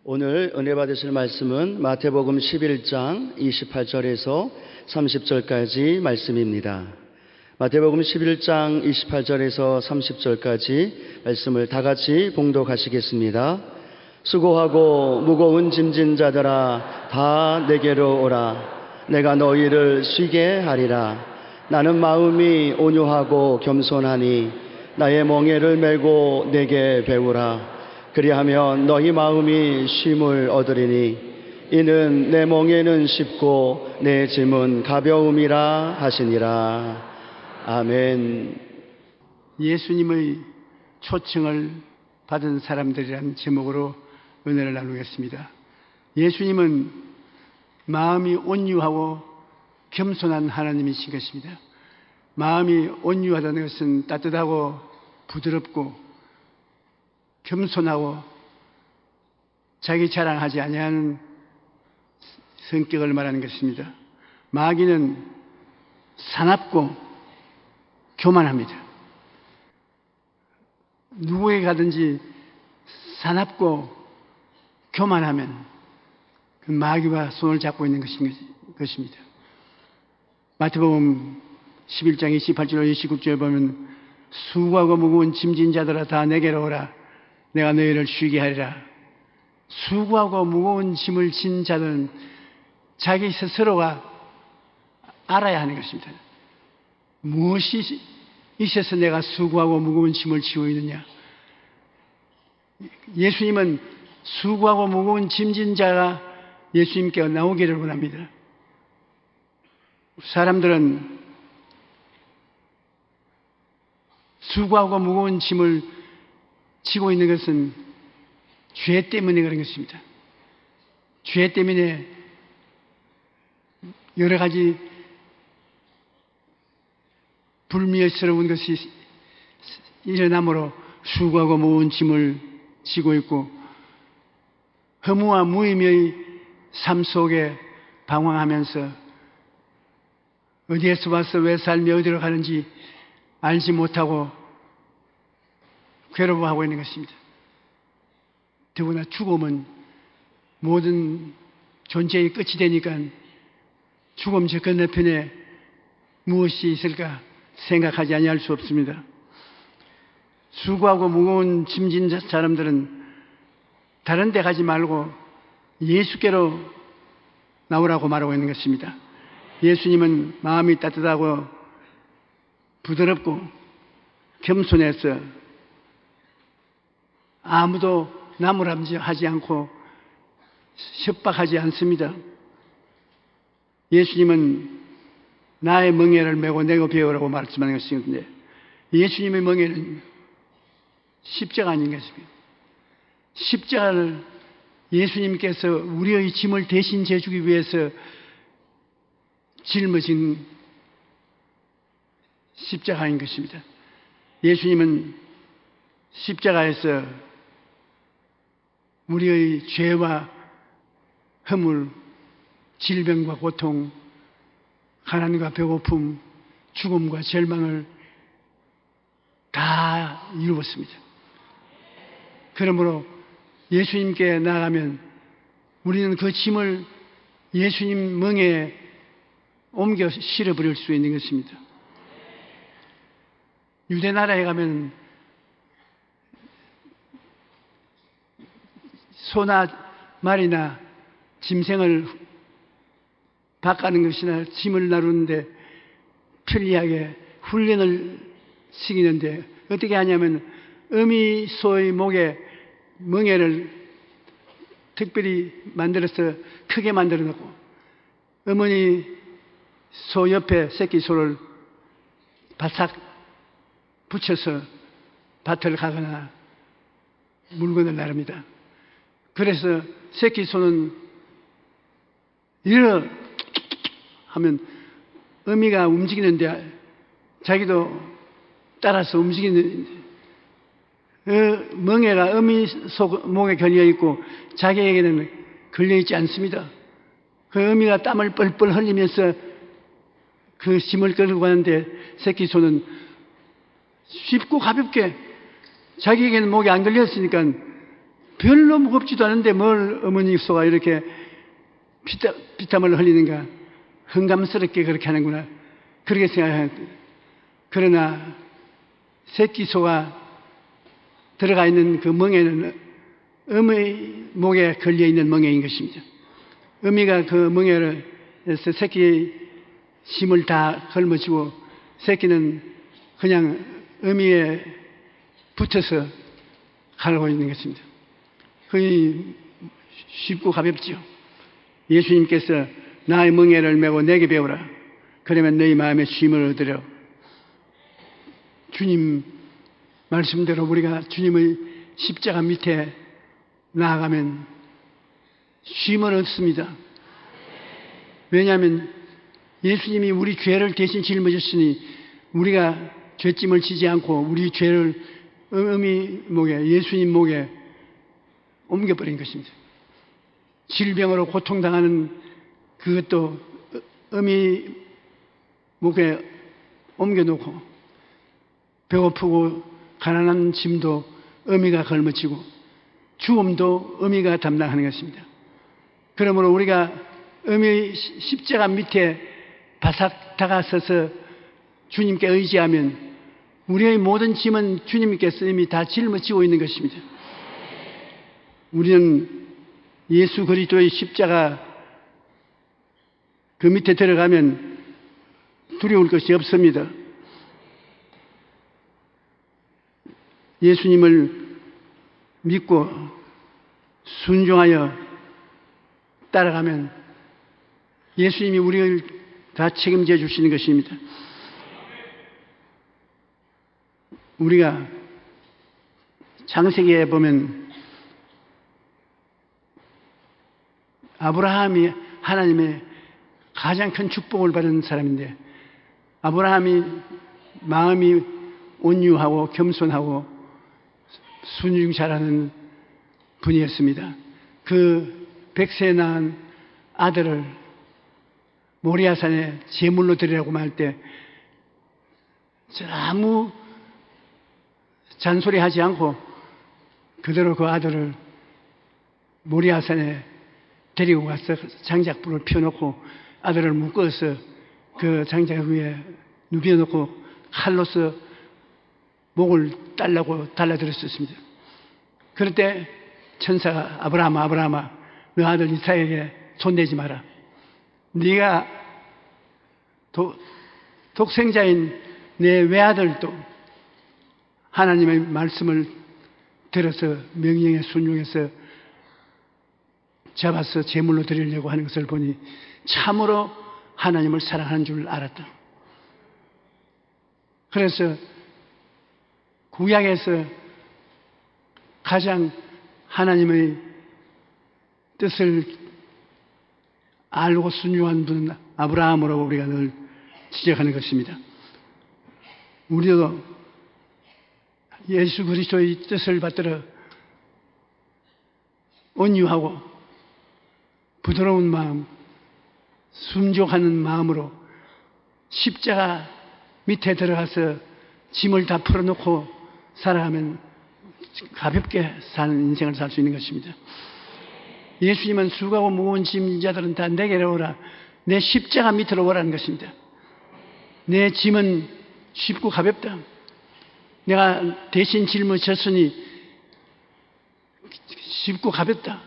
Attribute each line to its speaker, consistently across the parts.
Speaker 1: 오늘 은혜 받으실 말씀은 마태복음 11장 28절에서 30절까지 말씀입니다. 마태복음 11장 28절에서 30절까지 말씀을 다 같이 봉독하시겠습니다. 수고하고 무거운 짐진 자들아 다 내게로 오라. 내가 너희를 쉬게 하리라. 나는 마음이 온유하고 겸손하니 나의 멍에를 메고 내게 배우라. 그리하면 너희 마음이 쉼을 얻으리니 이는 내 멍에는 쉽고 내 짐은 가벼움이라 하시니라. 아멘.
Speaker 2: 예수님의 초청을 받은 사람들이라는 제목으로 은혜를 나누겠습니다. 예수님은 마음이 온유하고 겸손한 하나님이신 것입니다. 마음이 온유하다는 것은 따뜻하고 부드럽고 겸손하고 자기 자랑하지 아니하는 성격을 말하는 것입니다. 마귀는 사납고 교만합니다. 누구에게 가든지 사납고 교만하면 그 마귀와 손을 잡고 있는 것입니다. 마태복음 11장 28절 29절 보면 수고하고 무거운 짐진 자들아 다 내게로 오라. 내가 너희를 쉬게 하리라. 수고하고 무거운 짐을 진 자들은 자기 스스로가 알아야 하는 것입니다. 무엇이 있어서 내가 수고하고 무거운 짐을 지고 있느냐? 예수님은 수고하고 무거운 짐진 자가 예수님께 나오기를 원합니다. 사람들은 수고하고 무거운 짐을 지고 있는 것은 죄 때문에 그런 것입니다. 죄 때문에 여러 가지 불미스러운 것이 일어나므로 수고하고 무거운 짐을 지고 있고 허무와 무의미의 삶 속에 방황하면서 어디에서 와서 왜 삶이 어디로 가는지 알지 못하고 괴로워하고 있는 것입니다. 더구나 죽음은 모든 존재의 끝이 되니까 죽음 저 건너편에 무엇이 있을까 생각하지 아니할 수 없습니다. 수고하고 무거운 짐진 사람들은 다른 데 가지 말고 예수께로 나오라고 말하고 있는 것입니다. 예수님은 마음이 따뜻하고 부드럽고 겸손해서 아무도 나무람쥐하지 않고 협박하지 않습니다. 예수님은 나의 멍에를 메고 내가 배우라고 말씀하는 것인데 예수님의 멍에는 십자가 아닌 것입니다. 십자가를 예수님께서 우리의 짐을 대신 져주기 위해서 짊어진 십자가인 것입니다. 예수님은 십자가에서 우리의 죄와 허물, 질병과 고통, 가난과 배고픔, 죽음과 절망을 다 이루었습니다. 그러므로 예수님께 나아가면 우리는 그 짐을 예수님 멍에 옮겨 실어버릴 수 있는 것입니다. 유대 나라에 가면 소나 말이나 짐승을 바꾸는 것이나 짐을 나르는데 편리하게 훈련을 시키는데 어떻게 하냐면 어미 소의 목에 멍에를 특별히 만들어서 크게 만들어 놓고 어머니 소 옆에 새끼 소를 바싹 붙여서 밭을 가거나 물건을 나릅니다. 그래서 새끼 소는 이러 하면 어미가 움직이는데 자기도 따라서 움직이는 멍에가 어미 속 목에 걸려 있고 자기에게는 걸려 있지 않습니다. 그 어미가 땀을 뻘뻘 흘리면서 그 짐을 끌고 가는데 새끼 소는 쉽고 가볍게 자기에게는 목이 안 걸렸으니까 별로 무겁지도 않은데 뭘 어머니 소가 이렇게 피땀을 흘리는가 흥감스럽게 그렇게 하는구나 그렇게 생각합니다. 그러나 새끼 소가 들어가 있는 그 멍에는 어미의 목에 걸려 있는 멍에인 것입니다. 어미가 그 멍에에서 새끼 힘을 다 걸머쥐고 새끼는 그냥 어미에 붙어서 가고 있는 것입니다. 거의 쉽고 가볍죠. 예수님께서 나의 멍에를 메고 내게 배우라. 그러면 너희 마음에 쉼을 얻으려. 주님 말씀대로 우리가 주님의 십자가 밑에 나아가면 쉼을 얻습니다. 왜냐하면 예수님이 우리 죄를 대신 짊어졌으니 우리가 죄짐을 지지 않고 우리 죄를 어미 목에 예수님 목에 옮겨버린 것입니다. 질병으로 고통당하는 그것도 어미 목에 옮겨놓고 배고프고 가난한 짐도 어미가 걸머쥐고 죽음도 어미가 담당하는 것입니다. 그러므로 우리가 어미 십자가 밑에 바삭 다가서서 주님께 의지하면 우리의 모든 짐은 주님께서 이미 다 짊어지고 있는 것입니다. 우리는 예수 그리스도의 십자가 그 밑에 들어가면 두려울 것이 없습니다. 예수님을 믿고 순종하여 따라가면 예수님이 우리를 다 책임져 주시는 것입니다. 우리가 창세기에 보면 아브라함이 하나님의 가장 큰 축복을 받은 사람인데 아브라함이 마음이 온유하고 겸손하고 순종 잘하는 분이었습니다. 그 100세 낳은 아들을 모리아산에 제물로 드리라고 말 때 아무 잔소리하지 않고 그대로 그 아들을 모리아산에 데리고 가서 장작불을 피워놓고 아들을 묶어서 그 장작 위에 누벼놓고 칼로서 목을 달라고 달라들었었습니다. 그럴 때 천사가 아브라함아 너 아들 이삭에게 손대지 마라. 네가 독생자인 내 외아들도 하나님의 말씀을 들어서 명령에 순종해서 잡아서 제물로 드리려고 하는 것을 보니 참으로 하나님을 사랑하는 줄 알았다. 그래서 구약에서 가장 하나님의 뜻을 알고 순종한 분은 아브라함으로 우리가 늘 지적하는 것입니다. 우리도 예수 그리스도의 뜻을 받들어 온유하고 부드러운 마음, 순종하는 마음으로 십자가 밑에 들어가서 짐을 다 풀어놓고 살아가면 가볍게 사는 인생을 살 수 있는 것입니다. 예수님은 수고하고 무거운 짐진 자들은 다 내게로 오라. 내 십자가 밑으로 오라는 것입니다. 내 짐은 쉽고 가볍다. 내가 대신 짊어졌으니 쉽고 가볍다.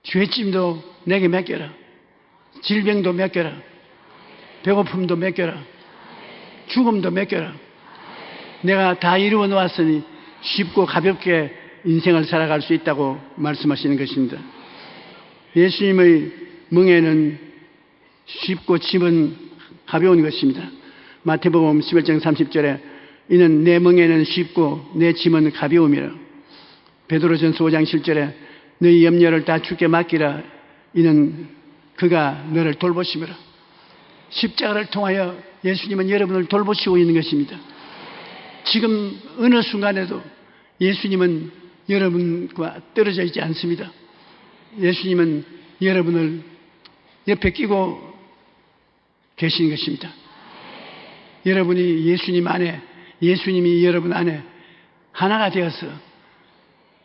Speaker 2: 죄짐도 내게 맡겨라. 질병도 맡겨라. 배고픔도 맡겨라. 죽음도 맡겨라. 내가 다 이루어 놓았으니 쉽고 가볍게 인생을 살아갈 수 있다고 말씀하시는 것입니다. 예수님의 멍에는 쉽고 짐은 가벼운 것입니다. 마태복음 11장 30절에 이는 내 멍에는 쉽고 내 짐은 가벼움이라. 베드로전서 5장 7절에 너희 염려를 다 주께 맡기라. 이는 그가 너를 돌보심이라. 십자가를 통하여 예수님은 여러분을 돌보시고 있는 것입니다. 지금 어느 순간에도 예수님은 여러분과 떨어져 있지 않습니다. 예수님은 여러분을 옆에 끼고 계시는 것입니다. 여러분이 예수님 안에, 예수님이 여러분 안에 하나가 되어서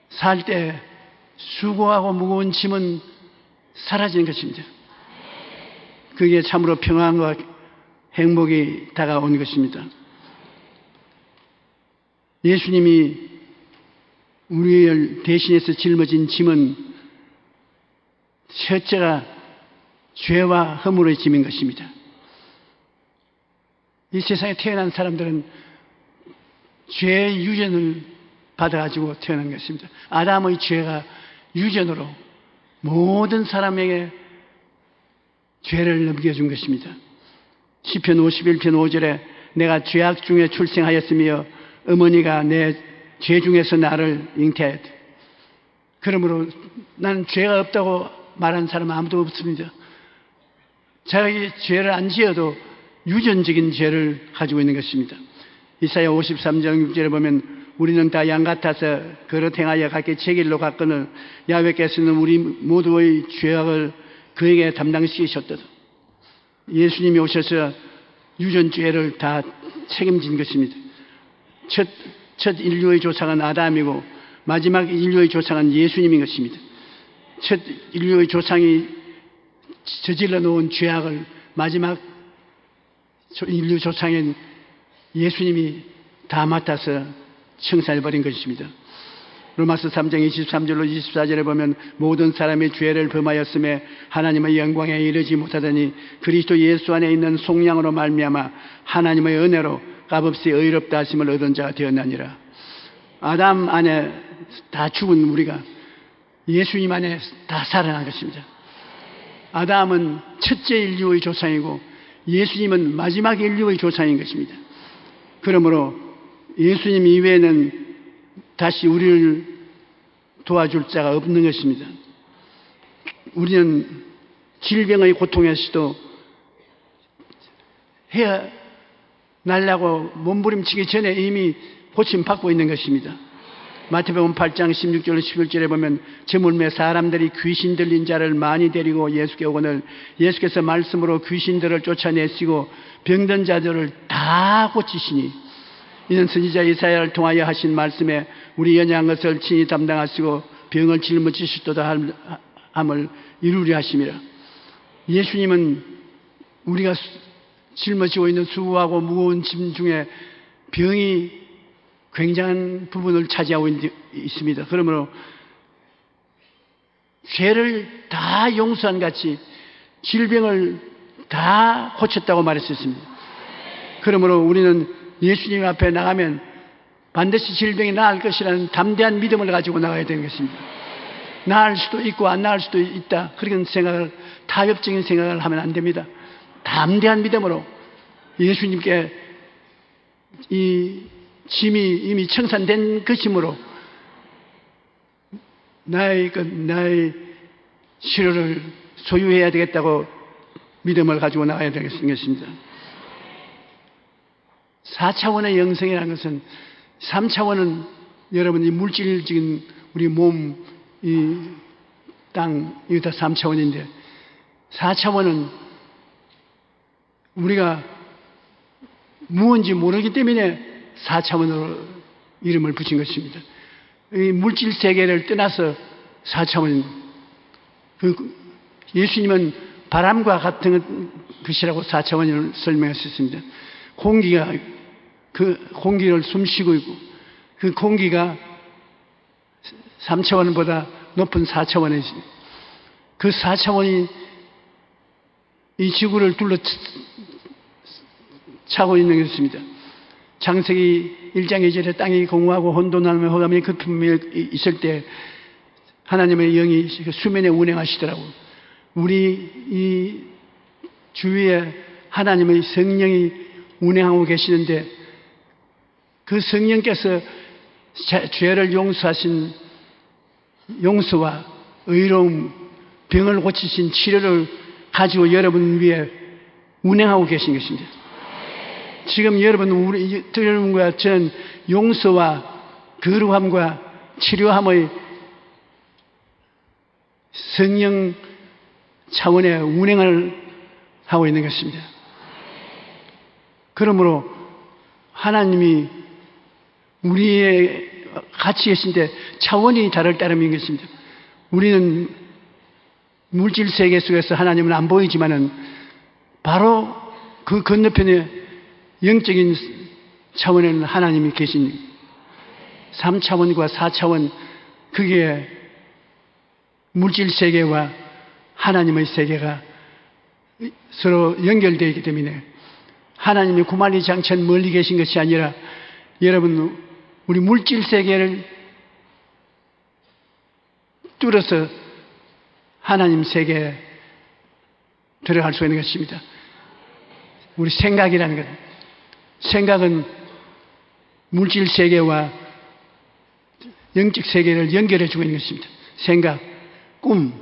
Speaker 2: 살 때 수고하고 무거운 짐은 사라지는 것입니다. 그게 참으로 평안과 행복이 다가오는 것입니다. 예수님이 우리를 대신해서 짊어진 짐은 첫째가 죄와 허물의 짐인 것입니다. 이 세상에 태어난 사람들은 죄의 유전을 받아가지고 태어난 것입니다. 아담의 죄가 유전으로 모든 사람에게 죄를 넘겨준 것입니다. 시편 51편 5절에 내가 죄악 중에 출생하였으며 어머니가 내 죄 중에서 나를 잉태하였다. 그러므로 나는 죄가 없다고 말하는 사람은 아무도 없습니다. 자기 죄를 안 지어도 유전적인 죄를 가지고 있는 것입니다. 이사야 53장 6절에 보면 우리는 다 양 같아서 그릇 행하여 각기 제 길로 갔거늘 야훼께서는 우리 모두의 죄악을 그에게 담당시키셨도다. 예수님이 오셔서 유전죄를 다 책임진 것입니다. 첫 인류의 조상은 아담이고 마지막 인류의 조상은 예수님인 것입니다. 첫 인류의 조상이 저질러 놓은 죄악을 마지막 인류 조상인 예수님이 다 맡아서 청산해버린 것입니다. 로마서 3장 23절로 24절에 보면 모든 사람이 죄를 범하였음에 하나님의 영광에 이르지 못하더니 그리스도 예수 안에 있는 속량으로 말미암아 하나님의 은혜로 값없이 의롭다 하심을 얻은 자가 되었나니라. 아담 안에 다 죽은 우리가 예수님 안에 다 살아난 것입니다. 아담은 첫째 인류의 조상이고 예수님은 마지막 인류의 조상인 것입니다. 그러므로 예수님 이외에는 다시 우리를 도와줄 자가 없는 것입니다. 우리는 질병의 고통에서도 헤어나려고 몸부림치기 전에 이미 고침받고 있는 것입니다. 마태복음 8장 16절 11절에 보면 저물매 사람들이 귀신 들린 자를 많이 데리고 예수께 오거늘 예수께서 말씀으로 귀신들을 쫓아내시고 병든 자들을 다 고치시니 이는 선지자 이사야를 통하여 하신 말씀에 우리 연약한 것을 친히 담당하시고 병을 짊어지셨도다 함을 이루려 하심이라. 예수님은 우리가 짊어지고 있는 수고하고 무거운 짐 중에 병이 굉장한 부분을 차지하고 있습니다. 그러므로 죄를 다 용서한 같이 질병을 다 고쳤다고 말했었습니다. 그러므로 우리는 예수님 앞에 나가면 반드시 질병이 나을 것이라는 담대한 믿음을 가지고 나가야 되는 것입니다. 나을 수도 있고 안 나을 수도 있다. 그런 생각을, 타협적인 생각을 하면 안 됩니다. 담대한 믿음으로 예수님께 이 짐이 이미 청산된 것이므로 나의 치료를 소유해야 되겠다고 믿음을 가지고 나가야 되겠습니다. 4차원의 영성이라는 것은 3차원은 여러분 이 물질적인 우리 몸, 이 땅, 이거 다 3차원인데 4차원은 우리가 무언지 모르기 때문에 4차원으로 이름을 붙인 것입니다. 이 물질 세계를 떠나서 4차원, 예수님은 바람과 같은 것이라고 4차원을 설명했었습니다. 공기가 그 공기를 숨쉬고 있고 그 공기가 3차원보다 높은 4차원에 있습니다. 그 4차원이 이 지구를 둘러차고 있는 것입니다. 창세기 1장 2절에 땅이 공허하고 혼돈하며 흑암이 거품이 있을 때 하나님의 영이 수면에 운행하시더라고요. 우리 이 주위에 하나님의 성령이 운행하고 계시는데 그 성령께서 죄를 용서하신 용서와 의로움, 병을 고치신 치료를 가지고 여러분 위에 운행하고 계신 것입니다. 지금 여러분과 저는 용서와 거룩함과 치료함의 성령 차원의 운행을 하고 있는 것입니다. 그러므로 하나님이 우리의 같이 계신데 차원이 다를 따름인 것입니다. 우리는 물질 세계 속에서 하나님은 안 보이지만은 바로 그 건너편에 영적인 차원에는 하나님이 계신 3차원과 4차원, 그게 물질 세계와 하나님의 세계가 서로 연결되어 있기 때문에 하나님이 구만리장천 멀리 계신 것이 아니라 여러분 우리 물질 세계를 뚫어서 하나님 세계에 들어갈 수 있는 것입니다. 우리 생각이라는 것. 생각은 물질 세계와 영적 세계를 연결해 주고 있는 것입니다. 생각, 꿈,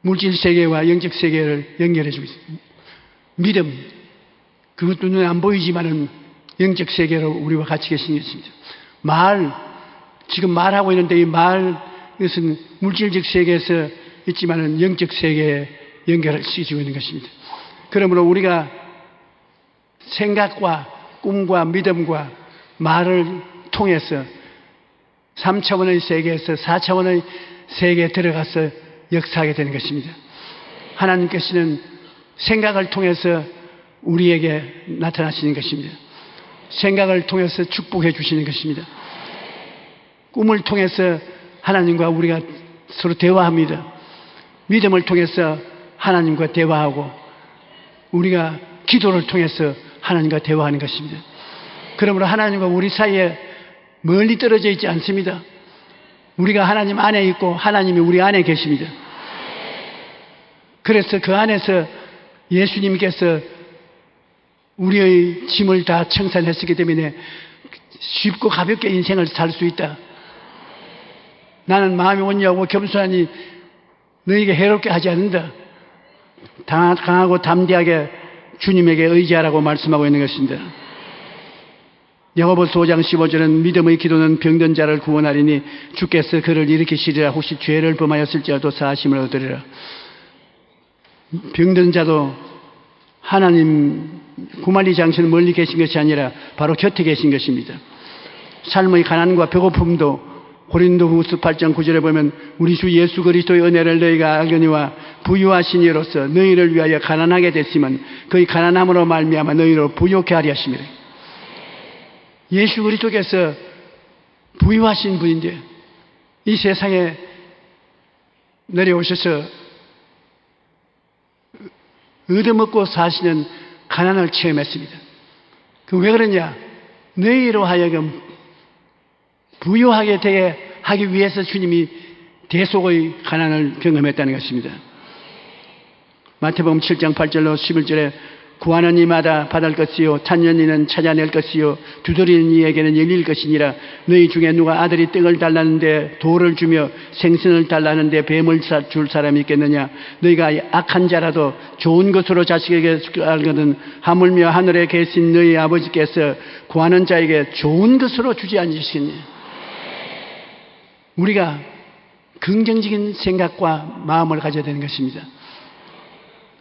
Speaker 2: 물질 세계와 영적 세계를 연결해 주고 있습니다. 믿음, 그것도 눈에 안 보이지만은 영적 세계로 우리와 같이 계신 것입니다. 말, 지금 말하고 있는데 이 말, 이것은 물질적 세계에서 있지만은 영적 세계에 연결할 수 있는 것입니다. 그러므로 우리가 생각과 꿈과 믿음과 말을 통해서 3차원의 세계에서 4차원의 세계에 들어가서 역사하게 되는 것입니다. 하나님께서는 생각을 통해서 우리에게 나타나시는 것입니다. 생각을 통해서 축복해 주시는 것입니다. 꿈을 통해서 하나님과 우리가 서로 대화합니다. 믿음을 통해서 하나님과 대화하고 우리가 기도를 통해서 하나님과 대화하는 것입니다. 그러므로 하나님과 우리 사이에 멀리 떨어져 있지 않습니다. 우리가 하나님 안에 있고 하나님이 우리 안에 계십니다. 그래서 그 안에서 예수님께서 우리의 짐을 다 청산했었기 때문에 쉽고 가볍게 인생을 살 수 있다. 나는 마음이 온유하고 겸손하니 너에게 해롭게 하지 않는다. 강하고 담대하게 주님에게 의지하라고 말씀하고 있는 것입니다. 야고보서 5장 15절은 믿음의 기도는 병든 자를 구원하리니 주께서 그를 일으키시리라. 혹시 죄를 범하였을지라도 사하심을 얻으리라. 병든 자도 하나님 구만리 장신은 멀리 계신 것이 아니라 바로 곁에 계신 것입니다. 삶의 가난과 배고픔도 고린도후서 8장 9절에 보면 우리 주 예수 그리스도의 은혜를 너희가 알거니와 부유하신 이로서 너희를 위하여 가난하게 됐으면 그의 가난함으로 말미암아 너희로 부유케 하리 하심이라. 예수 그리스도께서 부유하신 분인데 이 세상에 내려오셔서 얻어먹고 사시는 가난을 체험했습니다. 그 왜 그러냐? 너희로 하여금 부유하게 되게 하기 위해서 주님이 대속의 가난을 경험했다는 것입니다. 마태복음 7장 8절로 11절에 구하는 이마다 받을 것이요 찾는 이는 찾아낼 것이요 두드리는 이에게는 열릴 것이니라. 너희 중에 누가 아들이 떡을 달라는데 돌을 주며 생선을 달라는데 뱀을 줄 사람이 있겠느냐? 너희가 악한 자라도 좋은 것으로 자식에게 알거든 하물며 하늘에 계신 너희 아버지께서 구하는 자에게 좋은 것으로 주지 않으시겠니? 우리가 긍정적인 생각과 마음을 가져야 되는 것입니다.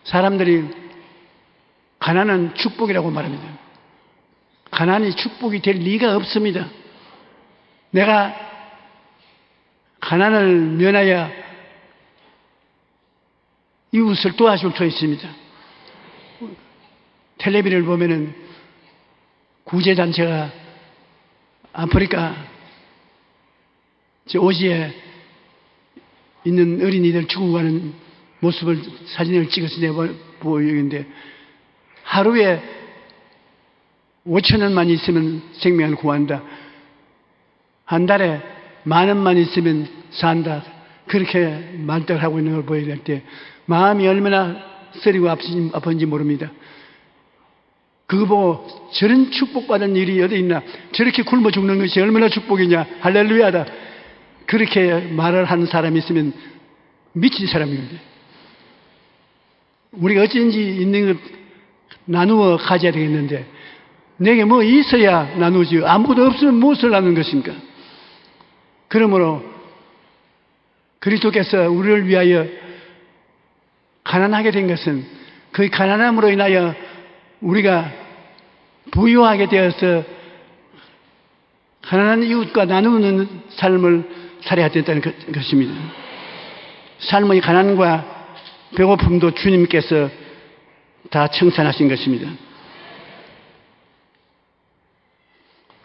Speaker 2: 사람들이 가난은 축복이라고 말합니다. 가난이 축복이 될 리가 없습니다. 내가 가난을 면하여 이웃을 도와줄 수 있습니다. 텔레비를 보면은 구제단체가 아프리카 오지에 있는 어린이들 죽어가는 모습을 사진을 찍어서 보이는데 하루에 5,000원만 있으면 생명을 구한다. 한 달에 10,000원만 있으면 산다. 그렇게 말들 하고 있는 걸 보여야 될 때 마음이 얼마나 쓰리고 아픈지 모릅니다. 그거 보고 저런 축복받은 일이 어디 있나? 저렇게 굶어 죽는 것이 얼마나 축복이냐? 할렐루야다. 그렇게 말을 하는 사람이 있으면 미친 사람입니다. 우리가 어쩐지 있는 것 나누어 가져야 되겠는데 내게 뭐 있어야 나누지 아무것도 없으면 무엇을 나누는 것입니까? 그러므로 그리스도께서 우리를 위하여 가난하게 된 것은 그 가난함으로 인하여 우리가 부유하게 되어서 가난한 이웃과 나누는 삶을 살아야 된다는 것입니다. 삶의 가난과 배고픔도 주님께서 다 청산하신 것입니다.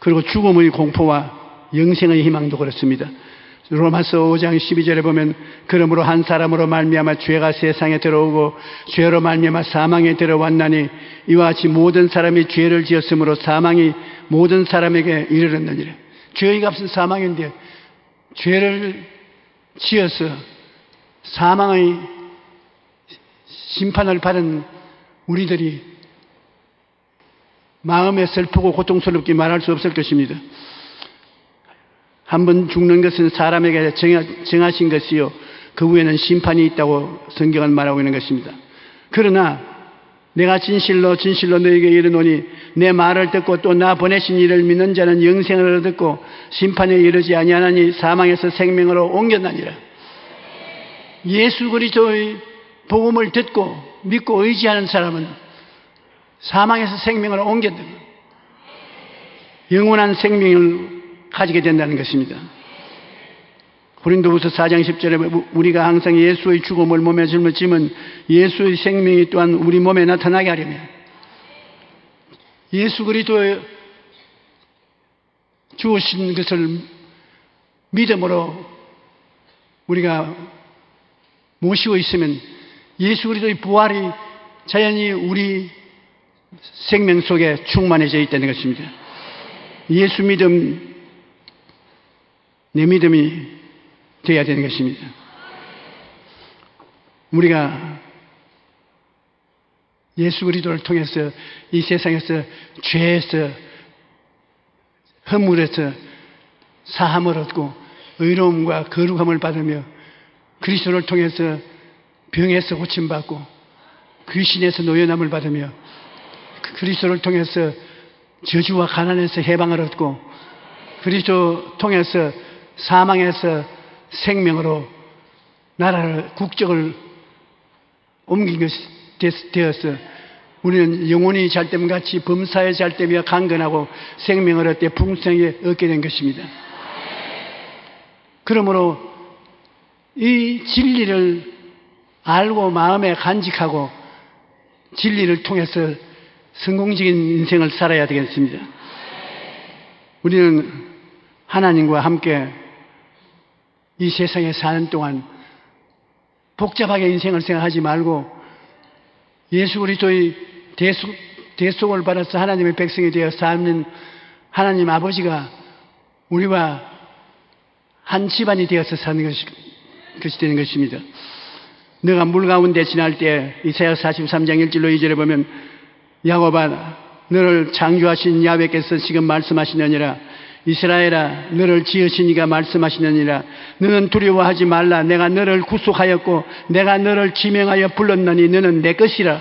Speaker 2: 그리고 죽음의 공포와 영생의 희망도 그렇습니다. 로마서 5장 12절에 보면 그러므로 한 사람으로 말미암아 죄가 세상에 들어오고 죄로 말미암아 사망에 들어왔나니 이와 같이 모든 사람이 죄를 지었으므로 사망이 모든 사람에게 이르렀느니라. 죄의 값은 사망인데 죄를 지어서 사망의 심판을 받은 우리들이 마음에 슬프고 고통스럽게 말할 수 없을 것입니다. 한번 죽는 것은 사람에게 정하신 것이요 그 후에는 심판이 있다고 성경은 말하고 있는 것입니다. 그러나 내가 진실로 너에게 이르노니 내 말을 듣고 또 나 보내신 이를 믿는 자는 영생을 얻고 심판에 이르지 아니하나니 사망에서 생명으로 옮겼나니라. 예수 그리스도의 복음을 듣고 믿고 의지하는 사람은 사망에서 생명으로 옮겼다. 영원한 생명을 가지게 된다는 것입니다. 고린도후서 4장 10절에 우리가 항상 예수의 죽음을 몸에 짊어지면 예수의 생명이 또한 우리 몸에 나타나게 하려면 예수 그리스도의 주오신 것을 믿음으로 우리가 모시고 있으면 예수 그리스도의 부활이 자연히 우리 생명 속에 충만해져 있다는 것입니다. 예수 믿음, 내 믿음이 되어야 되는 것입니다. 우리가 예수 그리스도를 통해서 이 세상에서 죄에서 허물에서 사함을 얻고 의로움과 거룩함을 받으며 그리스도를 통해서 병에서 고침받고 귀신에서 노연함을 받으며 그리스도를 통해서 저주와 가난에서 해방을 얻고 그리스도 통해서 사망에서 생명으로 나라를 국적을 옮긴 것이 되어서 우리는 영혼이 잘됨같이 범사에 잘되며 강건하고 생명을 얻되 풍성하게 얻게 된 것입니다. 그러므로 이 진리를 알고 마음에 간직하고 진리를 통해서 성공적인 인생을 살아야 되겠습니다. 우리는 하나님과 함께 이 세상에 사는 동안 복잡하게 인생을 생각하지 말고 예수 그리스도의 대속을 받아서 하나님의 백성이 되어 사는 하나님 아버지가 우리와 한 집안이 되어서 사는 것이 되는 것입니다. 너가 물 가운데 지날 때 이사야 43장 1절로 2절에 보면 야곱아 너를 창조하신 야훼께서 지금 말씀하시느니라. 이스라엘아 너를 지으신 이가 말씀하시느니라. 너는 두려워하지 말라. 내가 너를 구속하였고 내가 너를 지명하여 불렀느니 너는 내 것이라.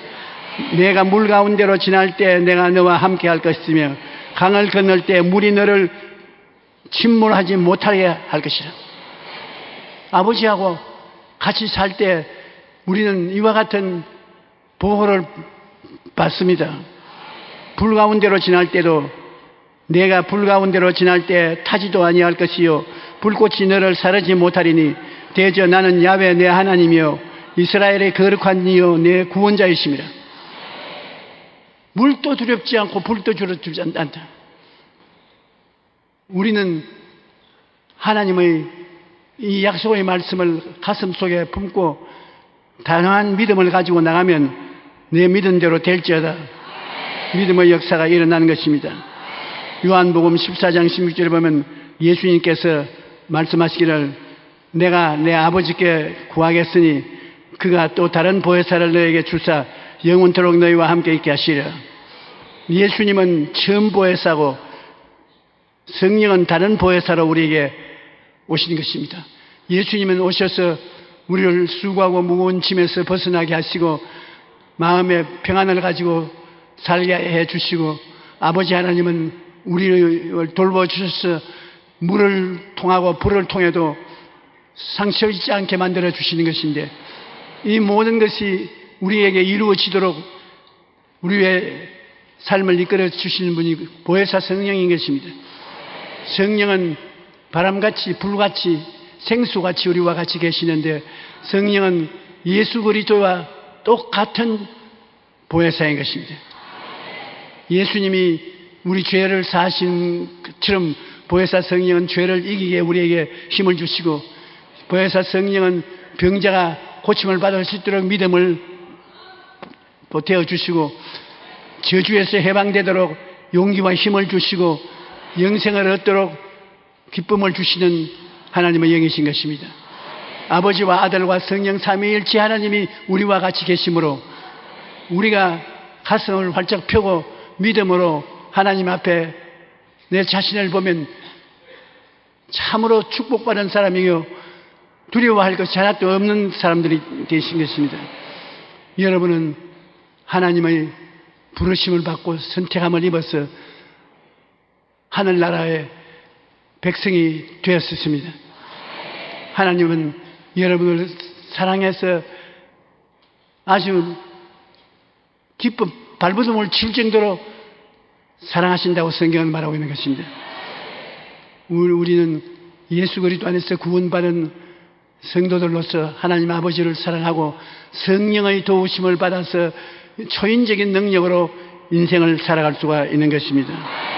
Speaker 2: 내가 물 가운데로 지날 때 내가 너와 함께 할 것이며 강을 건널 때 물이 너를 침몰하지 못하게 할 것이라. 아버지하고 같이 살 때 우리는 이와 같은 보호를 받습니다. 불 가운데로 지날 때도 내가 불 가운데로 지날 때 타지도 아니할 것이요 불꽃이 너를 사르지 못하리니 대저 나는 야훼 내 하나님이요 이스라엘의 거룩한 이요 내 구원자이심이라. 물도 두렵지 않고 불도 두렵지 않다. 우리는 하나님의 이 약속의 말씀을 가슴 속에 품고 단호한 믿음을 가지고 나가면 내 믿음대로 될지어다. 믿음의 역사가 일어나는 것입니다. 요한복음 14장 16절에 보면 예수님께서 말씀하시기를 내가 내 아버지께 구하겠으니 그가 또 다른 보혜사를 너에게 주사 영원토록 너희와 함께 있게 하시리라. 예수님은 처음 보혜사고 성령은 다른 보혜사로 우리에게 오시는 것입니다. 예수님은 오셔서 우리를 수고하고 무거운 짐에서 벗어나게 하시고 마음의 평안을 가지고 살게 해 주시고 아버지 하나님은 우리를 돌보주셔서 물을 통하고 불을 통해도 상처 있지 않게 만들어 주시는 것인데, 이 모든 것이 우리에게 이루어지도록 우리의 삶을 이끌어 주시는 분이 보혜사 성령인 것입니다. 성령은 바람같이 불같이 생수같이 우리와 같이 계시는데, 성령은 예수 그리스도와 똑같은 보혜사인 것입니다. 예수님이 우리 죄를 사하신 것처럼 보혜사 성령은 죄를 이기게 우리에게 힘을 주시고, 보혜사 성령은 병자가 고침을 받을 수 있도록 믿음을 보태어 주시고, 저주에서 해방되도록 용기와 힘을 주시고, 영생을 얻도록 기쁨을 주시는 하나님의 영이신 것입니다. 아버지와 아들과 성령 삼위일체 하나님이 우리와 같이 계시므로 우리가 가슴을 활짝 펴고 믿음으로 하나님 앞에 내 자신을 보면 참으로 축복받은 사람이요 두려워할 것이 하나도 없는 사람들이 되신 것입니다. 여러분은 하나님의 부르심을 받고 선택함을 입어서 하늘나라의 백성이 되었습니다. 하나님은 여러분을 사랑해서 아주 기쁜 발버둥을 칠 정도로 사랑하신다고 성경은 말하고 있는 것입니다. 우리는 예수 그리스도 안에서 구원받은 성도들로서 하나님 아버지를 사랑하고 성령의 도우심을 받아서 초인적인 능력으로 인생을 살아갈 수가 있는 것입니다.